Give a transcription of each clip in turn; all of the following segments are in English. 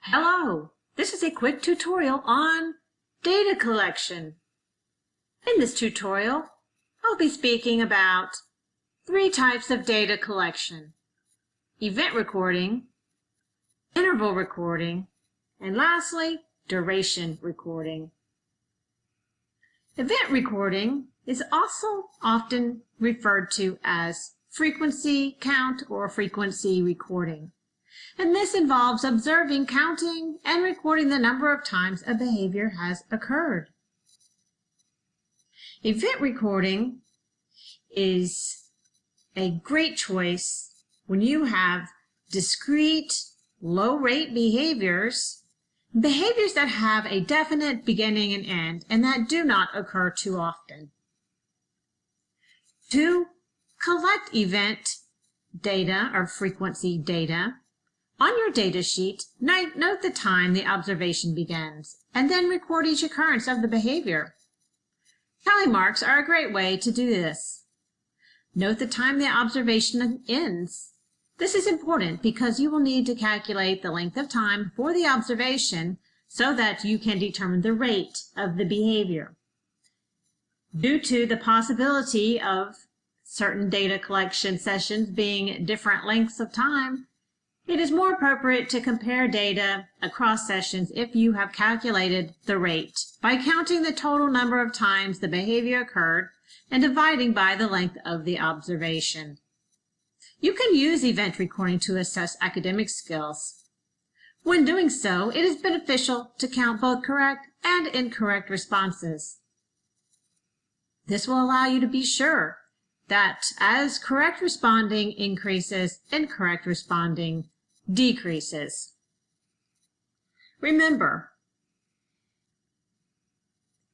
Hello, this is a quick tutorial on data collection. In this tutorial, I'll be speaking about 3 types of data collection: event recording, interval recording, and lastly, duration recording. Event recording is also often referred to as frequency count or frequency recording. And this involves observing, counting, and recording the number of times a behavior has occurred. Event recording is a great choice when you have discrete, low-rate behaviors that have a definite beginning and end, and that do not occur too often. To collect event data or frequency data, on your data sheet, note the time the observation begins, and then record each occurrence of the behavior. Tally marks are a great way to do this. Note the time the observation ends. This is important because you will need to calculate the length of time for the observation so that you can determine the rate of the behavior. Due to the possibility of certain data collection sessions being different lengths of time, it is more appropriate to compare data across sessions if you have calculated the rate by counting the total number of times the behavior occurred and dividing by the length of the observation. You can use event recording to assess academic skills. When doing so, it is beneficial to count both correct and incorrect responses. This will allow you to be sure that as correct responding increases, incorrect responding decreases. Remember,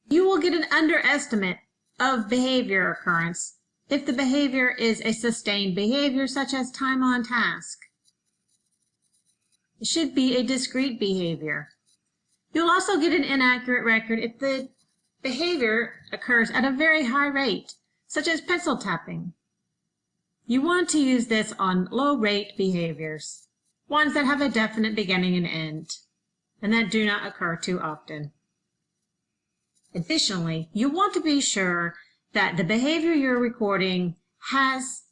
you will get an underestimate of behavior occurrence if the behavior is a sustained behavior such as time on task. It should be a discrete behavior. You'll also get an inaccurate record if the behavior occurs at a very high rate, such as pencil tapping. You want to use this on low-rate behaviors, ones that have a definite beginning and end, and that do not occur too often. Additionally, you want to be sure that the behavior you're recording has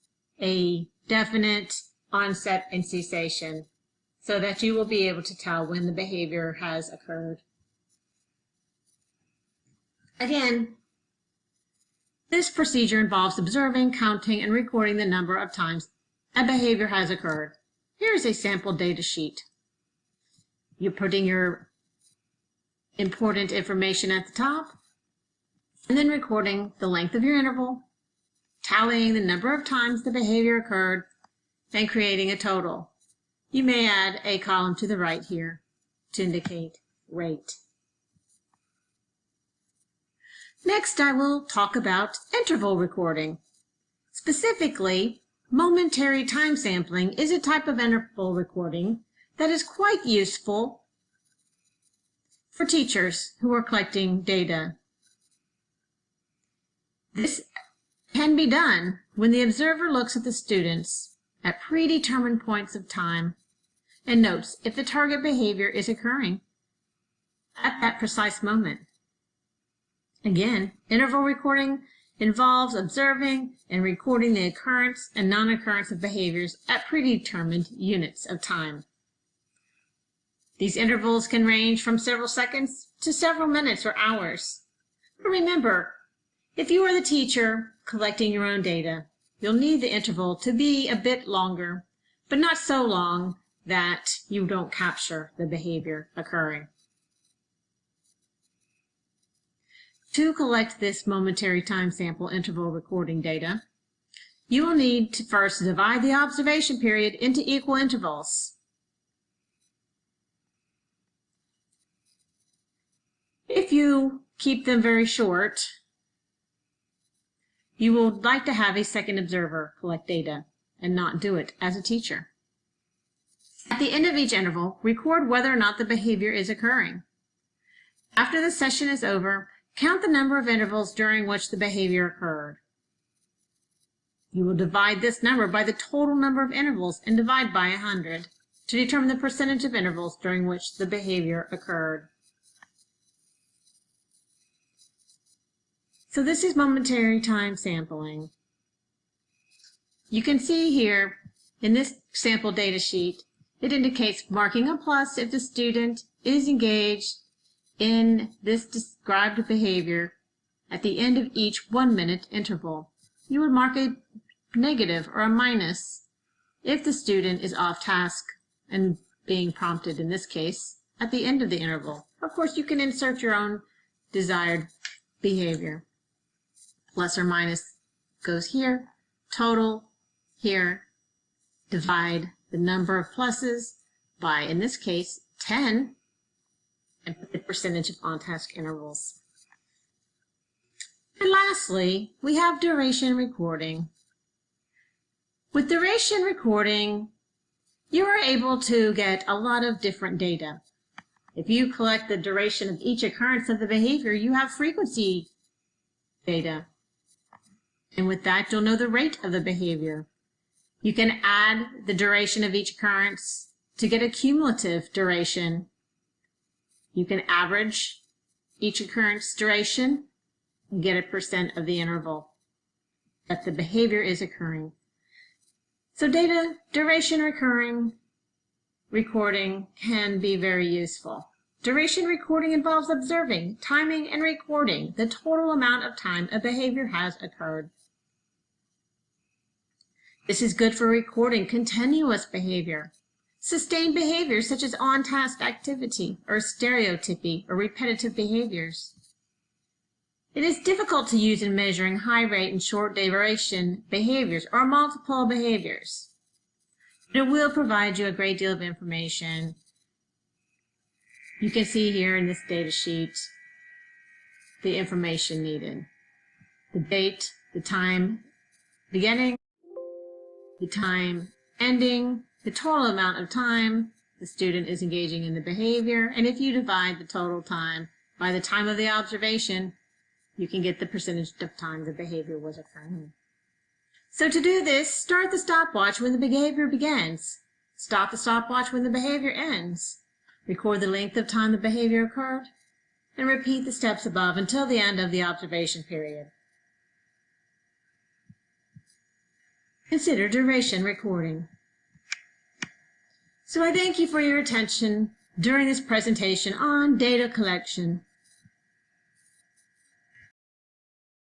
a definite onset and cessation so that you will be able to tell when the behavior has occurred. Again, this procedure involves observing, counting, and recording the number of times a behavior has occurred. Here is a sample data sheet. You're putting your important information at the top, and then recording the length of your interval, tallying the number of times the behavior occurred, and creating a total. You may add a column to the right here to indicate rate. Next, I will talk about interval recording. Specifically, momentary time sampling is a type of interval recording that is quite useful for teachers who are collecting data. This can be done when the observer looks at the students at predetermined points of time and notes if the target behavior is occurring at that precise moment. Again, interval recording involves observing and recording the occurrence and non-occurrence of behaviors at predetermined units of time. These intervals can range from several seconds to several minutes or hours. But remember, if you are the teacher collecting your own data, you'll need the interval to be a bit longer, but not so long that you don't capture the behavior occurring. To collect this momentary time sample interval recording data, you will need to first divide the observation period into equal intervals. If you keep them very short, you will like to have a second observer collect data and not do it as a teacher. At the end of each interval, record whether or not the behavior is occurring. After the session is over, count the number of intervals during which the behavior occurred. You will divide this number by the total number of intervals and divide by 100 to determine the percentage of intervals during which the behavior occurred. So this is momentary time sampling. You can see here in this sample data sheet, it indicates marking a plus if the student is engaged in this described behavior at the end of each 1-minute interval. You would mark a negative or a minus if the student is off task and being prompted, in this case, at the end of the interval. Of course, you can insert your own desired behavior. Plus or minus goes here, total here, divide the number of pluses by, in this case, 10, and put the percentage of on-task intervals. And lastly, we have duration recording. With duration recording, you are able to get a lot of different data. If you collect the duration of each occurrence of the behavior, you have frequency data. And with that, you'll know the rate of the behavior. You can add the duration of each occurrence to get a cumulative duration. You can average each occurrence duration and get a percent of the interval that the behavior is occurring. So data duration recording can be very useful. Duration recording involves observing, timing, and recording the total amount of time a behavior has occurred. This is good for recording continuous behavior, sustained behaviors such as on-task activity or stereotypy or repetitive behaviors. It is difficult to use in measuring high rate and short duration behaviors or multiple behaviors. But it will provide you a great deal of information. You can see here in this data sheet the information needed. The date, the time beginning, the time ending, the total amount of time the student is engaging in the behavior, and if you divide the total time by the time of the observation, you can get the percentage of time the behavior was occurring. So to do this, start the stopwatch when the behavior begins. Stop the stopwatch when the behavior ends. Record the length of time the behavior occurred, and repeat the steps above until the end of the observation period. Consider duration recording. So I thank you for your attention during this presentation on data collection.